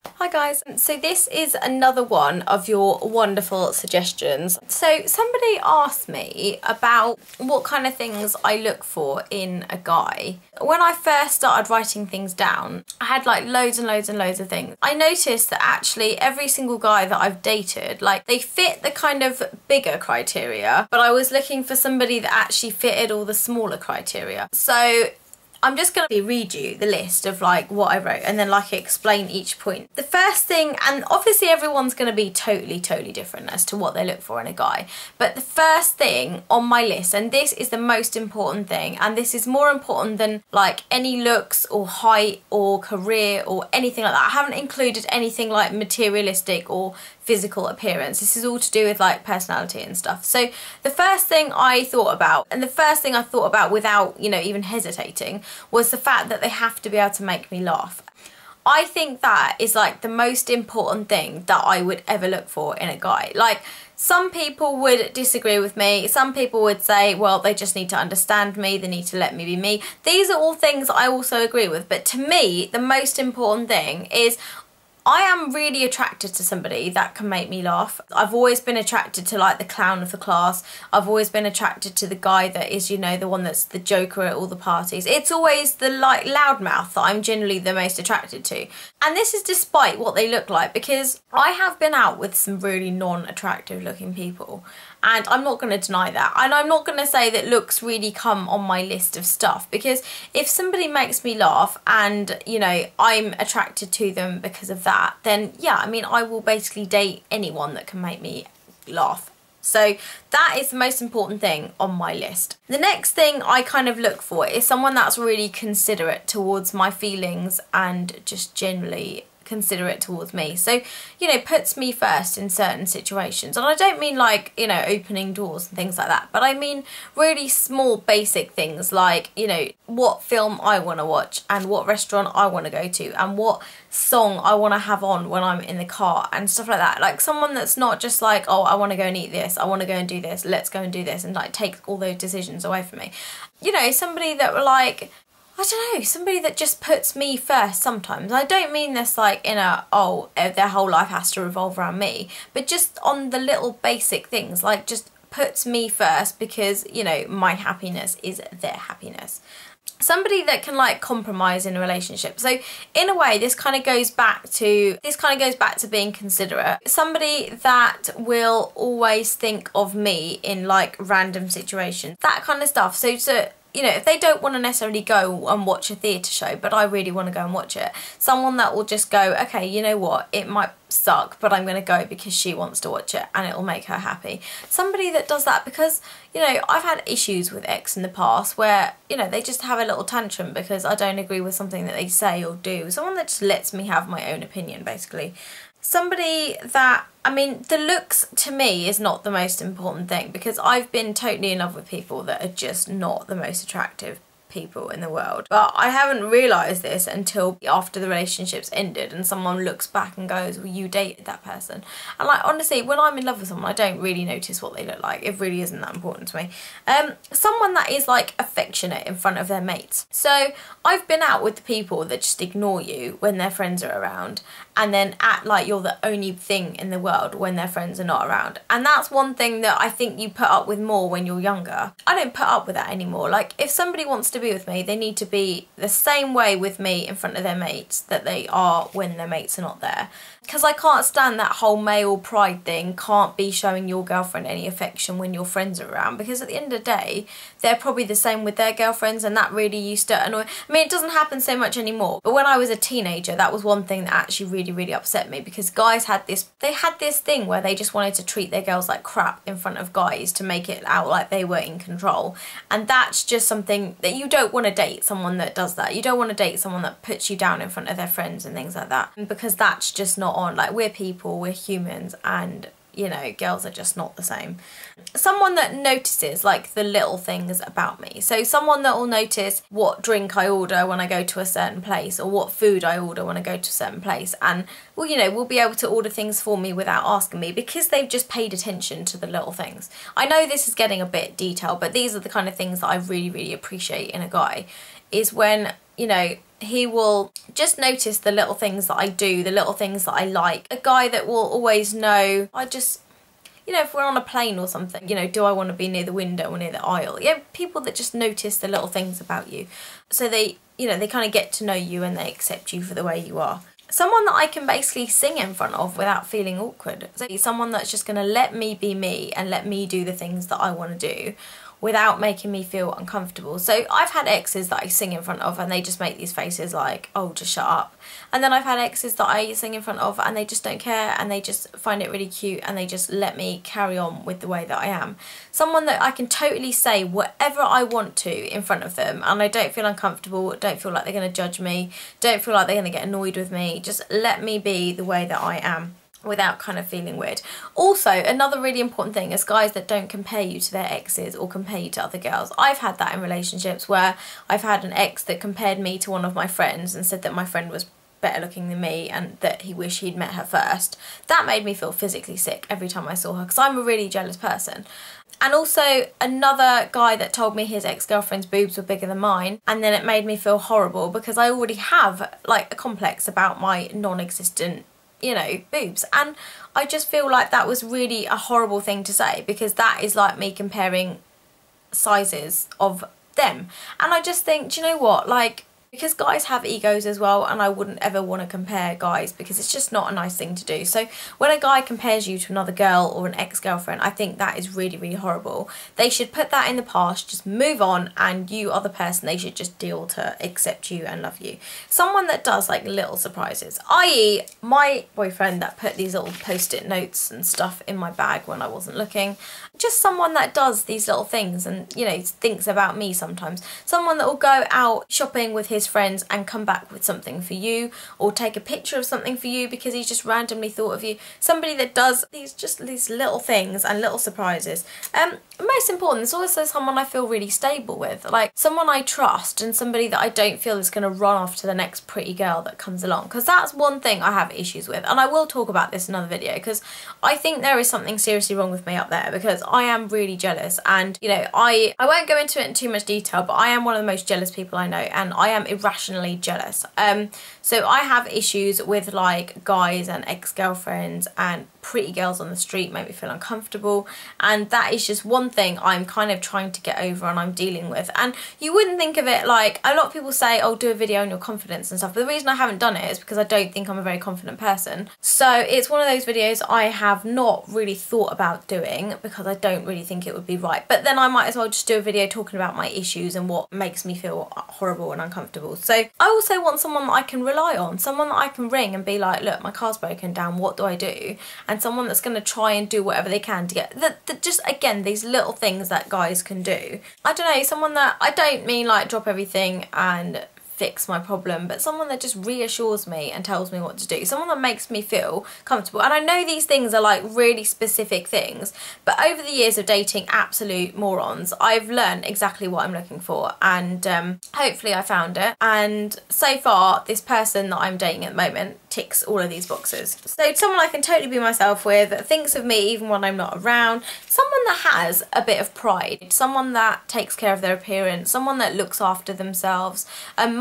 Hi guys, so this is another one of your wonderful suggestions. So somebody asked me about what kind of things I look for in a guy. When I first started writing things down, I had like loads and loads and loads of things. I noticed that actually every single guy that I've dated, like they fit the kind of bigger criteria, but I was looking for somebody that actually fitted all the smaller criteria. So I'm just going to read you the list of like what I wrote and then like explain each point. The first thing, and obviously everyone's going to be totally different as to what they look for in a guy, but the first thing on my list, and this is the most important thing, and this is more important than like any looks or height or career or anything like that. I haven't included anything like materialistic or physical appearance. This is all to do with like personality and stuff. So the first thing I thought about, and the first thing I thought about without, you know, even hesitating, was the fact that they have to be able to make me laugh. I think that is like the most important thing that I would ever look for in a guy. Like, some people would disagree with me. Some people would say, well, they just need to understand me. They need to let me be me. These are all things I also agree with. But to me, the most important thing is I am really attracted to somebody that can make me laugh. I've always been attracted to like the clown of the class. I've always been attracted to the guy that is, you know, the one that's the joker at all the parties. It's always the like loudmouth that I'm generally the most attracted to. And this is despite what they look like, because I have been out with some really non-attractive looking people. And I'm not going to deny that. And I'm not going to say that looks really come on my list of stuff, because if somebody makes me laugh and, you know, I'm attracted to them because of that, then yeah, I mean, I will basically date anyone that can make me laugh. So that is the most important thing on my list. The next thing I kind of look for is someone that's really considerate towards my feelings and just generally considerate towards me. So, you know, puts me first in certain situations. And I don't mean like, you know, opening doors and things like that, but I mean really small basic things like, you know, what film I want to watch and what restaurant I want to go to and what song I want to have on when I'm in the car and stuff like that. Like someone that's not just like, oh, I want to go and eat this, I want to go and do this, let's go and do this, and like take all those decisions away from me. You know, somebody that were like, I don't know, somebody that just puts me first sometimes. I don't mean this like in a, oh, their whole life has to revolve around me, but just on the little basic things, like just puts me first because, you know, my happiness is their happiness. Somebody that can like compromise in a relationship. So in a way, this kind of goes back to being considerate. Somebody that will always think of me in like random situations, that kind of stuff. So you know, if they don't want to necessarily go and watch a theatre show, but I really want to go and watch it, someone that will just go, okay, you know what, it might suck, but I'm going to go because she wants to watch it and it'll make her happy. Somebody that does that, because, you know, I've had issues with ex in the past where, you know, they just have a little tantrum because I don't agree with something that they say or do. Someone that just lets me have my own opinion, basically. Somebody that, I mean, the looks to me is not the most important thing, because I've been totally in love with people that are just not the most attractive people in the world. But I haven't realised this until after the relationship's ended and someone looks back and goes, well, you dated that person. And like, honestly, when I'm in love with someone, I don't really notice what they look like. It really isn't that important to me. Someone that is like affectionate in front of their mates. So I've been out with the people that just ignore you when their friends are around and then act like you're the only thing in the world when their friends are not around. And that's one thing that I think you put up with more when you're younger. I don't put up with that anymore. Like, if somebody wants to be with me, they need to be the same way with me in front of their mates that they are when their mates are not there. Because I can't stand that whole male pride thing, can't be showing your girlfriend any affection when your friends are around, because at the end of the day, they're probably the same with their girlfriends, and that really used to annoy. I mean, it doesn't happen so much anymore, but when I was a teenager, that was one thing that actually really upset me, because guys had this thing where they just wanted to treat their girls like crap in front of guys to make it out like they were in control. And that's just something that you don't want to date, someone that does that. You don't want to date someone that puts you down in front of their friends and things like that, because that's just not on. Like, we're people, we're humans, and, you know, girls are just not the same. Someone that notices like the little things about me. So someone that will notice what drink I order when I go to a certain place, or what food I order when I go to a certain place, and, well, you know, will be able to order things for me without asking me, because they've just paid attention to the little things. I know this is getting a bit detailed, but these are the kind of things that I really appreciate in a guy, is when, you know, he will just notice the little things that I do, the little things that I like. A guy that will always know, you know, if we're on a plane or something, you know, do I want to be near the window or near the aisle? Yeah, people that just notice the little things about you. So they, you know, they kind of get to know you and they accept you for the way you are. Someone that I can basically sing in front of without feeling awkward. So someone that's just going to let me be me and let me do the things that I want to do without making me feel uncomfortable. So I've had exes that I sing in front of and they just make these faces like, oh, just shut up. And then I've had exes that I sing in front of and they just don't care and they just find it really cute and they just let me carry on with the way that I am. Someone that I can totally say whatever I want to in front of them and I don't feel uncomfortable, don't feel like they're going to judge me, don't feel like they're going to get annoyed with me. Just let me be the way that I am, without kind of feeling weird. Also, another really important thing is guys that don't compare you to their exes or compare you to other girls. I've had that in relationships where I've had an ex that compared me to one of my friends and said that my friend was better looking than me and that he wished he'd met her first. That made me feel physically sick every time I saw her because I'm a really jealous person. And also another guy that told me his ex-girlfriend's boobs were bigger than mine, and then it made me feel horrible because I already have like a complex about my non-existent, you know, boobs, and I just feel like that was really a horrible thing to say because that is like me comparing sizes of them. And I just think, do you know what, like, because guys have egos as well and I wouldn't ever want to compare guys because it's just not a nice thing to do. So when a guy compares you to another girl or an ex-girlfriend, I think that is really, really horrible. They should put that in the past, just move on, and you are the person they should just deal to accept you and love you. Someone that does like little surprises, i.e. my boyfriend that put these little post-it notes and stuff in my bag when I wasn't looking. Just someone that does these little things and, you know, thinks about me sometimes. Someone that will go out shopping with his friends and come back with something for you, or take a picture of something for you because he's just randomly thought of you. Somebody that does these little things and little surprises. Most important, it's also someone I feel really stable with, like someone I trust and somebody that I don't feel is going to run off to the next pretty girl that comes along, because that's one thing I have issues with, and I will talk about this in another video because I think there is something seriously wrong with me up there because I am really jealous, and you know, I won't go into it in too much detail, but I am one of the most jealous people I know and I am irrationally jealous. So I have issues with like guys and ex-girlfriends and pretty girls on the street make me feel uncomfortable, and that is just one thing I'm kind of trying to get over and I'm dealing with. And you wouldn't think of it, like a lot of people say, oh, do a video on your confidence and stuff, but the reason I haven't done it is because I don't think I'm a very confident person. So it's one of those videos I have not really thought about doing because I don't really think it would be right, but then I might as well just do a video talking about my issues and what makes me feel horrible and uncomfortable. So I also want someone that I can rely on, someone that I can ring and be like, look, my car's broken down, what do I do? And someone that's going to try and do whatever they can to get just again these little things that guys can do. I don't know, someone that, I don't mean like drop everything and fix my problem, but someone that just reassures me and tells me what to do, someone that makes me feel comfortable. And I know these things are like really specific things, but over the years of dating absolute morons, I've learned exactly what I'm looking for, and hopefully I found it. And so far this person that I'm dating at the moment ticks all of these boxes. So someone I can totally be myself with, that thinks of me even when I'm not around, someone that has a bit of pride, someone that takes care of their appearance, someone that looks after themselves.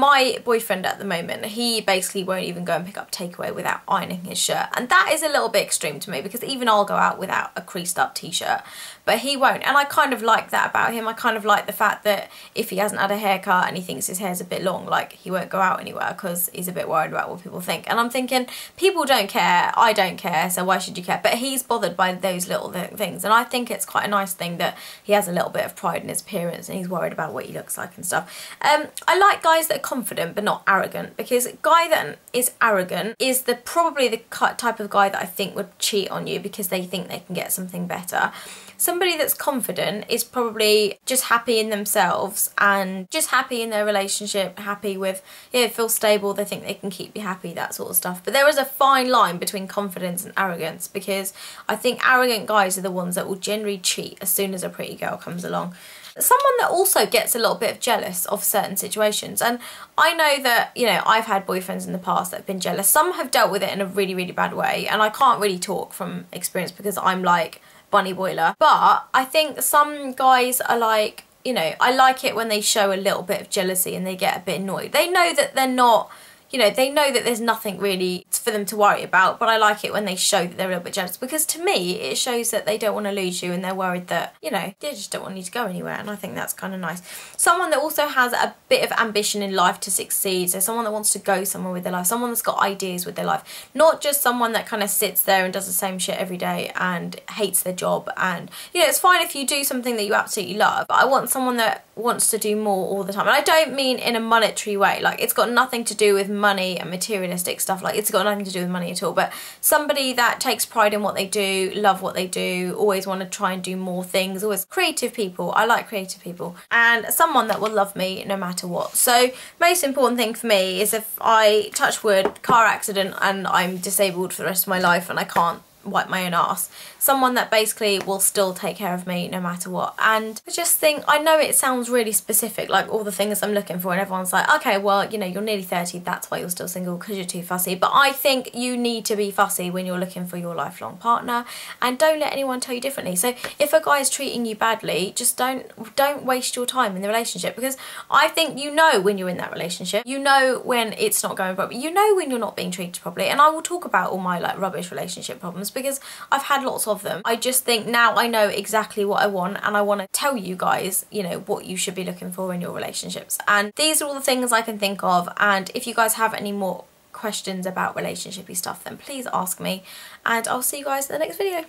My boyfriend at the moment, he basically won't even go and pick up takeaway without ironing his shirt, and that is a little bit extreme to me because even I'll go out without a creased up t-shirt, but he won't. And I kind of like that about him. I kind of like the fact that if he hasn't had a haircut and he thinks his hair's a bit long, like he won't go out anywhere because he's a bit worried about what people think. And I'm thinking, people don't care, I don't care, so why should you care? But he's bothered by those little things, and I think it's quite a nice thing that he has a little bit of pride in his appearance and he's worried about what he looks like and stuff. I like guys that are confident but not arrogant, because a guy that is arrogant is probably the type of guy that I think would cheat on you because they think they can get something better. Somebody that's confident is probably just happy in themselves and just happy in their relationship, happy with, yeah, feel stable, they think they can keep you happy, that sort of stuff. But there is a fine line between confidence and arrogance, because I think arrogant guys are the ones that will generally cheat as soon as a pretty girl comes along. Someone that also gets a little bit jealous of certain situations, and I know that, you know, I've had boyfriends in the past that have been jealous. Some have dealt with it in a really, really bad way, and I can't really talk from experience because I'm like bunny boiler, but I think some guys are like you know, I like it when they show a little bit of jealousy and they get a bit annoyed. They know that they're not, you know, they know that there's nothing really for them to worry about, but I like it when they show that they're a little bit jealous, because to me it shows that they don't want to lose you and they're worried that, you know, they just don't want you to go anywhere, and I think that's kind of nice. Someone that also has a bit of ambition in life to succeed, so someone that wants to go somewhere with their life, someone that's got ideas with their life, not just someone that kind of sits there and does the same shit every day and hates their job. And, you know, it's fine if you do something that you absolutely love, but I want someone that wants to do more all the time. And I don't mean in a monetary way, like it's got nothing to do with money and materialistic stuff, like it's got nothing to do with money at all, but somebody that takes pride in what they do, love what they do, always want to try and do more things, always creative people. I like creative people, and someone that will love me no matter what. So most important thing for me is if I, touch wood, car accident and I'm disabled for the rest of my life and I can't wipe my own ass, someone that basically will still take care of me no matter what. And I just think, I know it sounds really specific, like all the things I'm looking for, and everyone's like, okay, well, you know, you're nearly 30, that's why you're still single, because you're too fussy. But I think you need to be fussy when you're looking for your lifelong partner, and don't let anyone tell you differently. So if a guy is treating you badly, just don't waste your time in the relationship, because I think you know when you're in that relationship, you know when it's not going properly, you know when you're not being treated properly. And I will talk about all my like rubbish relationship problems, because I've had lots of them. I just think now I know exactly what I want, and I want to tell you guys, you know, what you should be looking for in your relationships. And these are all the things I can think of, and if you guys have any more questions about relationshipy stuff, then please ask me, and I'll see you guys in the next video.